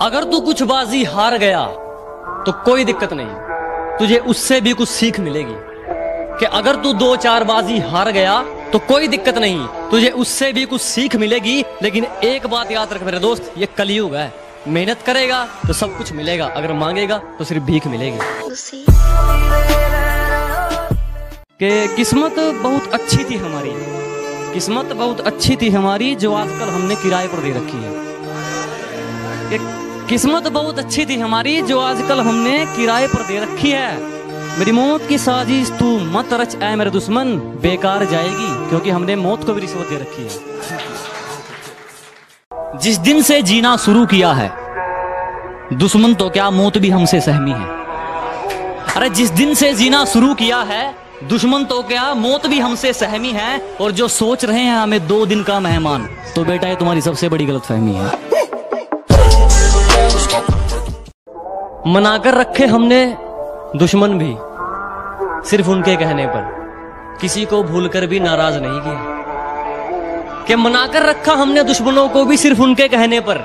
अगर तू कुछ बाजी हार गया तो कोई दिक्कत नहीं, तुझे उससे भी कुछ सीख मिलेगी। कि अगर तू 2-4 बाजी हार गया तो कोई दिक्कत नहीं, तुझे उससे भी कुछ सीख मिलेगी। लेकिन एक बात याद रख मेरे दोस्त, ये कलयुग है। मेहनत करेगा तो सब कुछ मिलेगा, अगर मांगेगा तो सिर्फ भीख मिलेगी। कि किस्मत बहुत अच्छी थी हमारी, किस्मत बहुत अच्छी थी हमारी, जो आजकल हमने किराए पर दे रखी है। कि किस्मत बहुत अच्छी थी हमारी, जो आजकल हमने किराए पर दे रखी है। मेरी मौत की साजिश तू मत रच ऐ मेरे दुश्मन, बेकार जाएगी, क्योंकि हमने मौत को भी रिश्वत दे रखी है। जिस दिन से जीना शुरू किया है, दुश्मन तो क्या मौत भी हमसे सहमी है। अरे जिस दिन से जीना शुरू किया है, दुश्मन तो क्या मौत भी हमसे सहमी है। और जो सोच रहे हैं हमें 2 दिन का मेहमान, तो बेटा ये तुम्हारी सबसे बड़ी गलतफहमी है। मनाकर रखे हमने दुश्मन भी सिर्फ उनके कहने पर, किसी को भूलकर भी नाराज नहीं किया। कि मनाकर रखा हमने दुश्मनों को भी सिर्फ उनके कहने पर,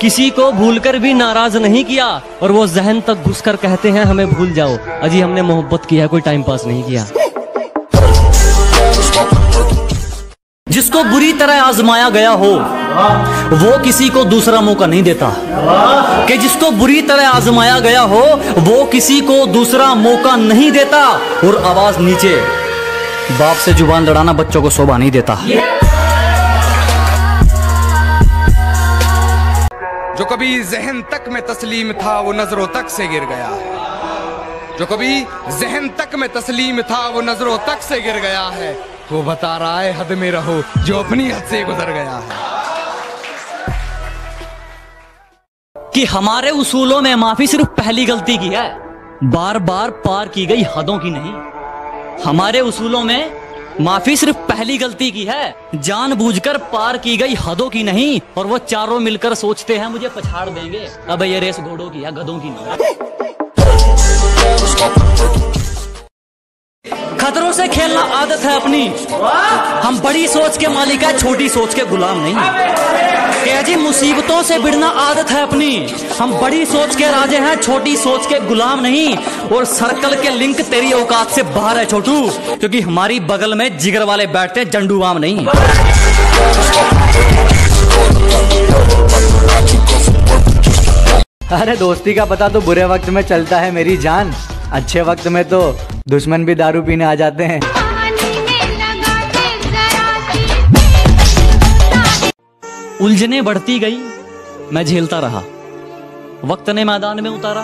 किसी को भूलकर भी नाराज नहीं किया। और वो जहन तक घुसकर कहते हैं हमें भूल जाओ, अजी हमने मोहब्बत किया, कोई टाइम पास नहीं किया। जिसको बुरी तरह आजमाया गया हो वो किसी को दूसरा मौका नहीं देता। कि जिसको बुरी तरह आजमाया गया हो वो किसी को दूसरा मौका नहीं देता। और आवाज नीचे, बाप से जुबान लड़ाना बच्चों को शोभा नहीं देता। जो कभी जहन तक में तस्लीम था वो नजरों तक से गिर गया है। जो कभी जहन तक में तस्लीम था वो नजरों तक से गिर गया है। वो बता रहा है हद में रहो जो अपनी हद से गुजर गया है। कि हमारे उसूलों में माफी सिर्फ पहली गलती की है, बार बार पार की गई हदों की नहीं। हमारे उसूलों में माफी सिर्फ पहली गलती की है, जानबूझकर पार की गई हदों की नहीं। और वो चारों मिलकर सोचते हैं मुझे पछाड़ देंगे, अब ये रेस घोड़ों की है, गधों की नहीं। खतरों से खेलना आदत है अपनी, हम बड़ी सोच के मालिक है, छोटी सोच के गुलाम नहीं। कि जी मुसीबतों से भिड़ना आदत है अपनी, हम बड़ी सोच के राजे हैं, छोटी सोच के गुलाम नहीं। और सर्कल के लिंक तेरी औकात से बाहर है छोटू, क्योंकि हमारी बगल में जिगर वाले बैठते झंडूबाम नहीं। अरे दोस्ती का पता तो बुरे वक्त में चलता है मेरी जान, अच्छे वक्त में तो दुश्मन भी दारू पीने आ जाते हैं। उलझने बढ़ती गई, मैं झेलता रहा, वक्त ने मैदान में उतारा,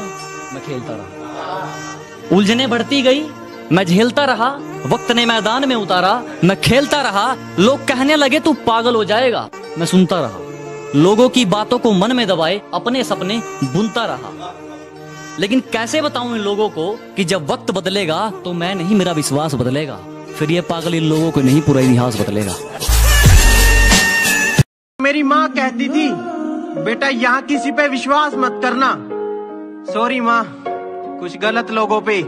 मैं खेलता रहा। उलझने बढ़ती गई, मैं झेलता रहा, वक्त ने मैदान में उतारा, मैं खेलता रहा। लोग कहने लगे तू पागल हो जाएगा, मैं सुनता रहा। लोगों की बातों को मन में दबाए अपने सपने बुनता रहा। लेकिन कैसे बताऊं इन लोगों को कि जब वक्त बदलेगा तो मैं नहीं, मेरा विश्वास बदलेगा। फिर ये पागल इन लोगों को नहीं, पूरा इतिहास बदलेगा। मेरी माँ कहती थी बेटा यहाँ किसी पे विश्वास मत करना। सॉरी माँ, कुछ गलत लोगों पे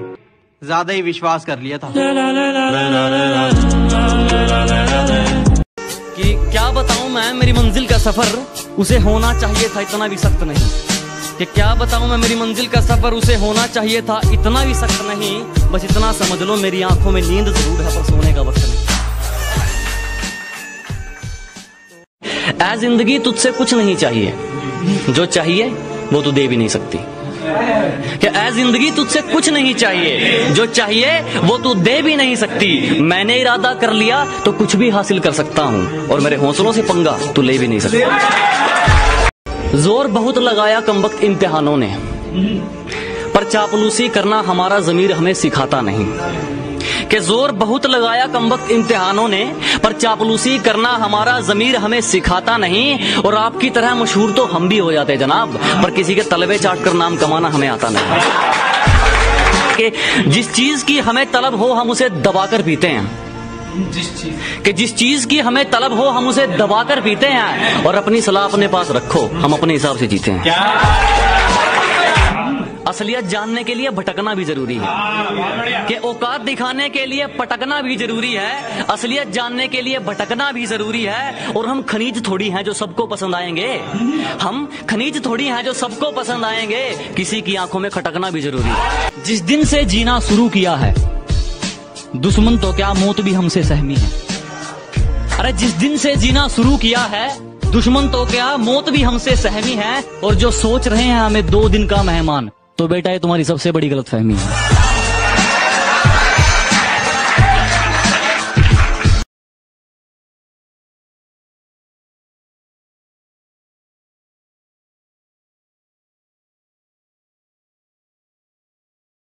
ज्यादा ही विश्वास कर लिया था। कि क्या बताऊं मैं मेरी मंजिल का सफर, उसे होना चाहिए था इतना भी सख्त नहीं। कि क्या बताऊं मैं मेरी मंजिल का सफर, उसे होना चाहिए था इतना भी सख्त नहीं। बस इतना समझ लो मेरी आंखों में नींद जरूर है पर सोने का वक्त नहीं। ऐ जिंदगी तुझसे कुछ नहीं चाहिए, जो चाहिए वो तू दे भी नहीं सकती। क्या ऐ जिंदगी तुझसे कुछ नहीं चाहिए, जो चाहिए वो तू दे भी नहीं सकती। मैंने इरादा कर लिया तो कुछ भी हासिल कर सकता हूँ, और मेरे हौसलों से पंगा तू ले भी नहीं सकता। जोर बहुत लगाया कमबख्त इम्तिहानों ने, पर चापलूसी करना हमारा ज़मीर हमें सिखाता नहीं। कि जोर बहुत लगाया कमबख्त इम्तिहानों ने, पर चापलूसी करना हमारा ज़मीर हमें सिखाता नहीं। और आपकी तरह मशहूर तो हम भी हो जाते जनाब, पर किसी के तलबे चाट कर नाम कमाना हमें आता नहीं। कि जिस चीज की हमें तलब हो हम उसे दबाकर पीते हैं, जिस चीज की हमें तलब हो हम उसे दबाकर पीते हैं। और अपनी सलाह अपने पास रखो, हम अपने हिसाब से जीते हैं। असलियत जानने के लिए भटकना भी जरूरी है, कि औकात दिखाने के लिए पटकना भी जरूरी है, असलियत जानने के लिए भटकना भी जरूरी है। और हम खनीज थोड़ी हैं जो सबको पसंद आएंगे, हम खनीज थोड़ी हैं जो सबको पसंद आएंगे, किसी की आंखों में खटकना भी जरूरी है। जिस दिन से जीना शुरू किया है, दुश्मन तो क्या मौत भी हमसे सहमी है। अरे जिस दिन से जीना शुरू किया है, दुश्मन तो क्या मौत भी हमसे सहमी है। और जो सोच रहे हैं हमें 2 दिन का मेहमान, तो बेटा ये तुम्हारी सबसे बड़ी गलतफहमी है।